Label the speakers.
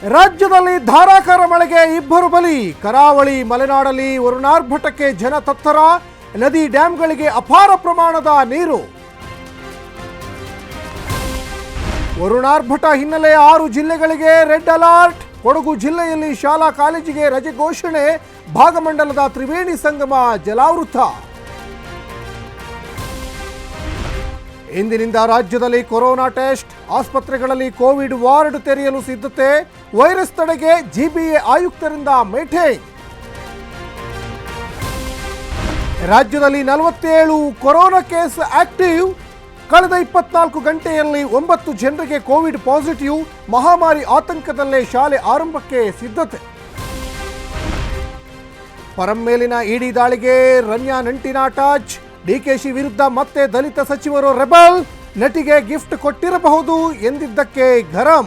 Speaker 1: ರಾಜ್ಯದಲ್ಲಿ ಧಾರಾಕಾರ ಮಳೆಗೆ ಇಬ್ಬರು ಬಲಿ. ಕರಾವಳಿ ಮಲೆನಾಡಲ್ಲಿ ವರುಣಾರ್ಭಟಕ್ಕೆ ಜನ ತತ್ತರ. ನದಿ ಡ್ಯಾಂಗಳಿಗೆ ಅಪಾರ ಪ್ರಮಾಣದ ನೀರು. ವರುಣಾರ್ಭಟ ಹಿನ್ನೆಲೆ 6 ಜಿಲ್ಲೆಗಳಿಗೆ ರೆಡ್ ಅಲರ್ಟ್. ಕೊಡಗು ಜಿಲ್ಲೆಯಲ್ಲಿ ಶಾಲಾ ಕಾಲೇಜಿಗೆ ರಜೆ ಘೋಷಣೆ. ಭಾಗಮಂಡಲದ ತ್ರಿವೇಣಿ ಸಂಗಮ ಜಲಾವೃತ. ಇಂದಿನಿಂದ ರಾಜ್ಯದಲ್ಲಿ ಕೊರೋನಾ ಟೆಸ್ಟ್. ಆಸ್ಪತ್ರೆಗಳಲ್ಲಿ ಕೋವಿಡ್ ವಾರ್ಡ್ ತೆರೆಯಲು ಸಿದ್ಧತೆ. ವೈರಸ್ ತಡೆಗೆ ಜಿಬಿಎ ಆಯುಕ್ತರಿಂದ ಮೀಟಿಂಗ್. ರಾಜ್ಯದಲ್ಲಿ 47 ಕೊರೋನಾ ಕೇಸ್ ಆಕ್ಟಿವ್. ಕಳೆದ 24 ಗಂಟೆಯಲ್ಲಿ 9 ಜನರಿಗೆ ಕೋವಿಡ್ ಪಾಸಿಟಿವ್. ಮಹಾಮಾರಿ ಆತಂಕದಲ್ಲೇ ಶಾಲೆ ಆರಂಭಕ್ಕೆ ಸಿದ್ಧತೆ. ಪರಂ ಮೇಲಿನ ಇಡಿ ದಾಳಿಗೆ ರಮ್ಯಾ ನಂಟಿನ ಟಚ್. ಡಿಕೆಶಿ ವಿರುದ್ಧ ಮತ್ತೆ ದಲಿತ ಸಚಿವರು ರೆಬಲ್. ನಟಿಗೆ ಗಿಫ್ಟ್ ಕೊಟ್ಟಿರಬಹುದು ಎಂದಿದ್ದಕ್ಕೆ ಗರಂ.